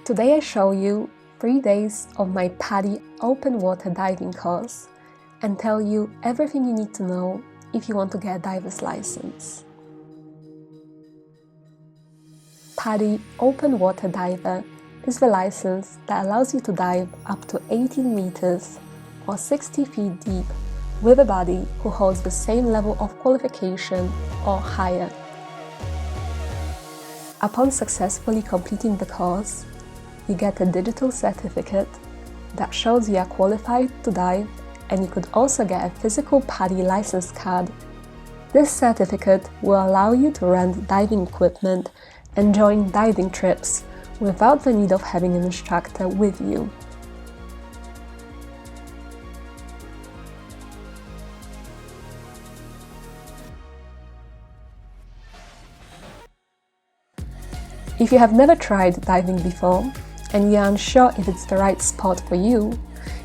Today I show you 3 days of my Padi open water diving course and tell you everything you need to know if you want to get a diver's license. Padi Open Water Diver is the license that allows you to dive up to 18 meters or 60 feet deep with a buddy who holds the same level of qualification or higher. Upon successfully completing the course, you get a digital certificate that shows you are qualified to dive, and you could also get a physical Padi license card. This certificate will allow you to rent diving equipment and join diving trips without the need of having an instructor with you. If you have never tried diving before and you are unsure if it's the right spot for you,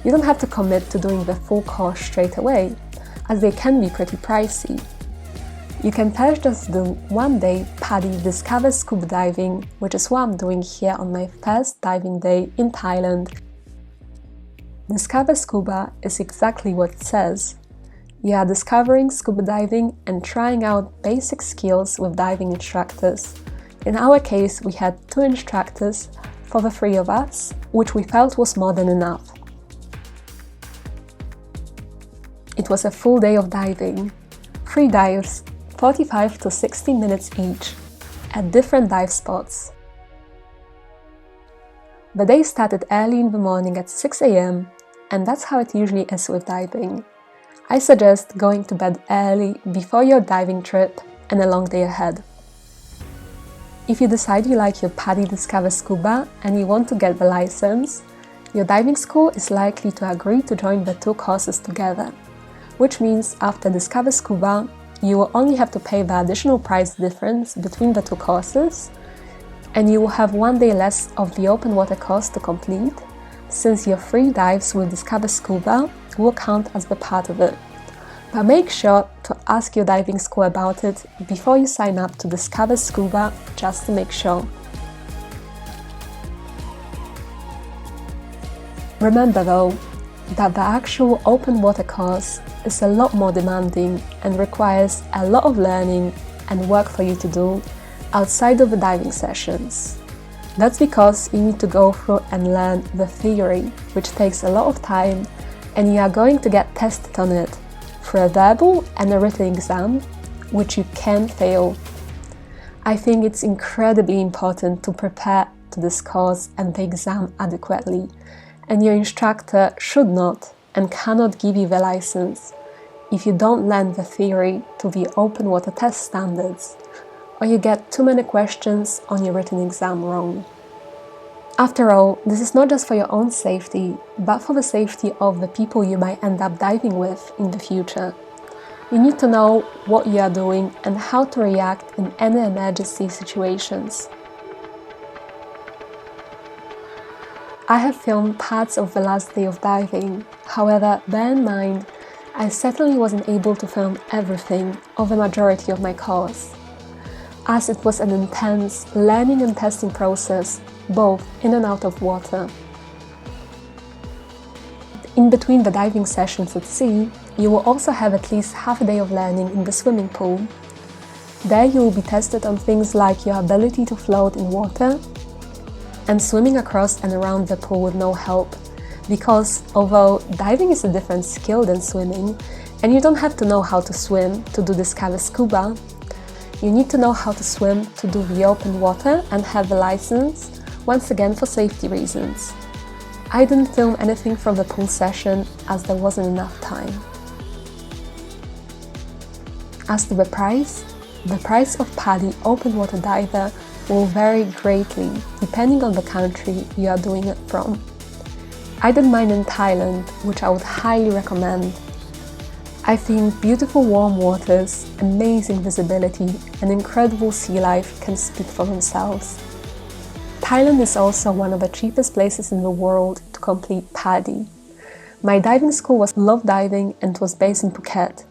you don't have to commit to doing the full course straight away, as they can be pretty pricey. You can first just do 1 day Padi Discover Scuba Diving, which is what I'm doing here on my first diving day in Thailand. Discover Scuba is exactly what it says. You are discovering scuba diving and trying out basic skills with diving instructors. In our case, we had 2 instructors for the 3 of us, which we felt was more than enough. It was a full day of diving, 3 dives, 45 to 60 minutes each, at different dive spots. The day started early in the morning at 6 AM, and that's how it usually is with diving. I suggest going to bed early before your diving trip and a long day ahead. If you decide you like your Padi Discover Scuba and you want to get the license, your diving school is likely to agree to join the 2 courses together, which means after Discover Scuba, you will only have to pay the additional price difference between the 2 courses, and you will have 1 day less of the open water course to complete, since your 3 dives with Discover Scuba will count as the part of it. But make sure to ask your diving school about it before you sign up to Discover Scuba, just to make sure. Remember though, that the actual open water course is a lot more demanding and requires a lot of learning and work for you to do outside of the diving sessions. That's because you need to go through and learn the theory, which takes a lot of time, and you are going to get tested on it for a verbal and a written exam, which you can fail. I think it's incredibly important to prepare to this course and the exam adequately, and your instructor should not and cannot give you the license if you don't learn the theory to the open water test standards, or you get too many questions on your written exam wrong. After all, this is not just for your own safety, but for the safety of the people you might end up diving with in the future. You need to know what you are doing and how to react in any emergency situations. I have filmed parts of the last day of diving, however, bear in mind, I certainly wasn't able to film everything or the majority of my course, as it was an intense learning and testing process, both in and out of water. In between the diving sessions at sea, you will also have at least half a day of learning in the swimming pool. There you will be tested on things like your ability to float in water and swimming across and around the pool with no help, because although diving is a different skill than swimming, and you don't have to know how to swim to do Discover Scuba, you need to know how to swim to do the open water and have the license, once again for safety reasons. I didn't film anything from the pool session as there wasn't enough time. As to the price of Padi Open Water Diver will vary greatly depending on the country you are doing it from. I did mine in Thailand, which I would highly recommend. I think beautiful warm waters, amazing visibility, and incredible sea life can speak for themselves. Thailand is also one of the cheapest places in the world to complete Padi. My diving school was Love Diving and was based in Phuket.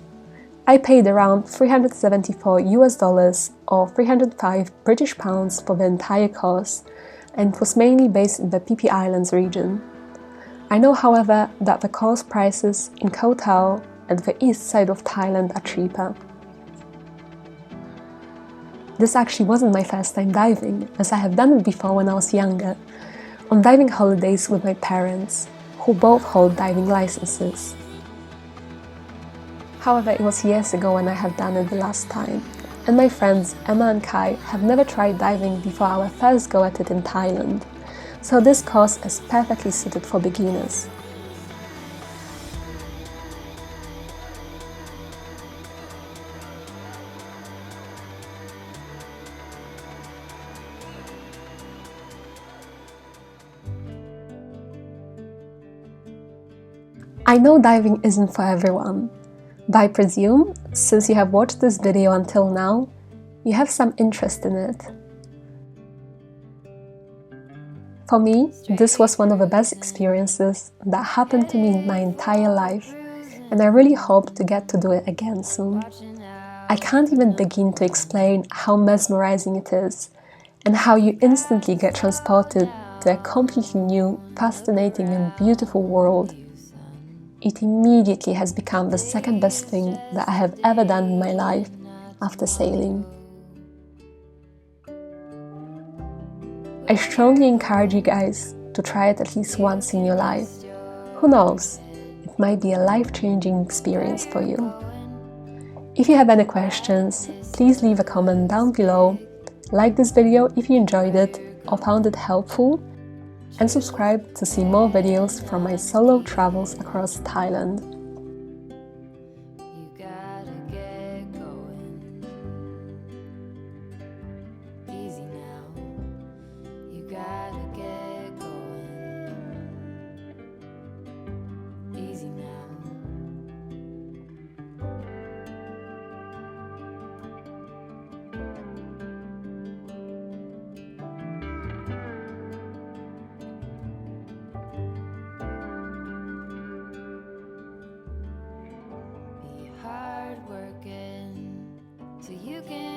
I paid around $374 or 305 British pounds for the entire course, and it was mainly based in the Phi Phi Islands region. I know, however, that the course prices in Ko Tao and the east side of Thailand are cheaper. This actually wasn't my first time diving, as I have done it before when I was younger, on diving holidays with my parents, who both hold diving licenses. However, it was years ago when I have done it the last time, and my friends Emma and Kai have never tried diving before our first go at it in Thailand, so this course is perfectly suited for beginners. I know diving isn't for everyone, but I presume, since you have watched this video until now, you have some interest in it. For me, this was one of the best experiences that happened to me in my entire life, and I really hope to get to do it again soon. I can't even begin to explain how mesmerizing it is, and how you instantly get transported to a completely new, fascinating and beautiful world. It immediately has become the second best thing that I have ever done in my life after sailing. I strongly encourage you guys to try it at least once in your life. Who knows, it might be a life-changing experience for you. If you have any questions, please leave a comment down below, like this video if you enjoyed it or found it helpful, and subscribe to see more videos from my solo travels across Thailand. You gotta get going. Easy now. You gotta get going. Easy now. Hard working so you can